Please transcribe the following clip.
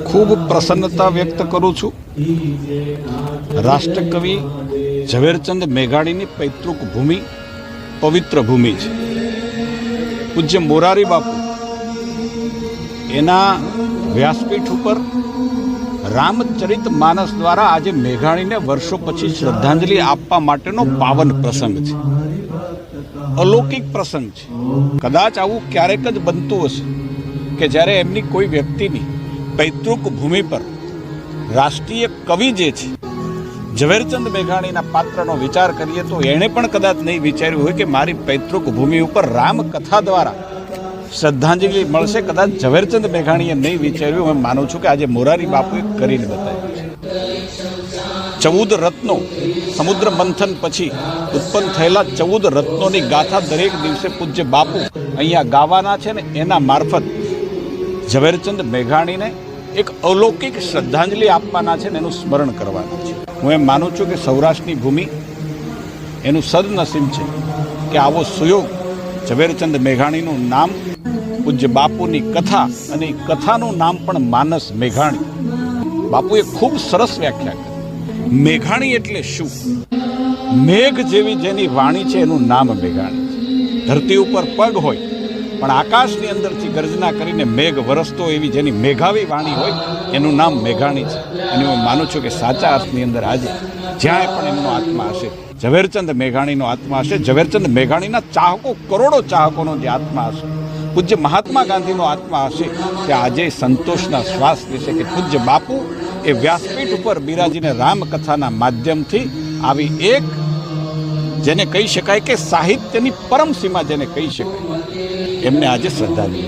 ખૂબ પ્રસન્નતા વ્યક્ત કરું છું। રાષ્ટ્રકવિ ઝવેરચંદ મેઘાણીની પૈતૃક ભૂમિ પવિત્ર ભૂમિ છે। પૂજ્ય મોરારી બાપુ એના વ્યાસપીઠ ઉપર રામચરિત માનસ દ્વારા આજે મેઘાણીને વર્ષો પછી શ્રદ્ધાંજલિ આપવા માટેનો પાવન પ્રસંગ છે, અલૌકિક પ્રસંગ છે। કદાચ આવું ક્યારેક જ બનતું હશે કે જ્યારે એમની કોઈ વ્યક્તિની પૈતૃક ભૂમિ પર રાષ્ટ્રીય કવિ જે છે ઝવેરચંદ મેઘાણીના પાત્રનો વિચાર કરીએ તો એણે પણ કદાચ નહીં વિચાર્યું હોય કે મારી પૈતૃક ભૂમિ ઉપર રામકથા દ્વારા શ્રદ્ધાંજલિ મળશે। કદાચ ઝવેરચંદ મેઘાણીએ નહીં વિચાર્યું। હું માનું છું કે આજે મોરારી બાપુએ કરીને બતાવ્યું છે। 14 રત્નો સમુદ્ર મંથન પછી ઉત્પન્ન થયેલા 14 રત્નોની ગાથા દરેક દિવસે પૂજ્ય બાપુ અહીંયા ગાવાના છે ને એના મારફત ઝવેરચંદ મેઘાણીને એક અલૌકિક શ્રદ્ધાંજલિ આપવાના છે ને એનું સ્મરણ કરવાના છે। હું એમ માનું છું કે સૌરાષ્ટ્રની ભૂમિ એનું સદનસીબ છે કે આવો સુયોગ ઝવેરચંદ મેઘાણીનું નામ પૂજ્ય બાપુની કથા અને એ કથાનું નામ પણ માનસ મેઘાણી। બાપુએ ખૂબ સરસ વ્યાખ્યા કરી। મેઘાણી એટલે શું? મેઘ જેવી જેની વાણી છે એનું નામ મેઘાણી છે। ધરતી ઉપર પગ હોય પણ આકાશની અંદરથી ગર્જના કરીને મેઘ વરસતો એવી જેની મેઘાવી વાણી હોય એનું નામ મેઘાણી છે। અને હું માનું છું કે સાચા અર્થની અંદર આજે જ્યાં પણ એમનો આત્મા હશે ઝવેરચંદ મેઘાણીનો આત્મા હશે। ઝવેરચંદ મેઘાણીના ચાહકો કરોડો ચાહકોનો જે આત્મા હશે, પૂજ્ય મહાત્મા ગાંધીનો આત્મા હશે, તે આજે સંતોષના શ્વાસ લેશે કે પૂજ્ય બાપુ એ વ્યાસપીઠ ઉપર બિરાજીને રામકથાના માધ્યમથી આવી એક જેને કહી શકાય કે સાહિત્યની પરમ સીમા જેને કહી શકાય એમને આજે શ્રદ્ધાંજલિ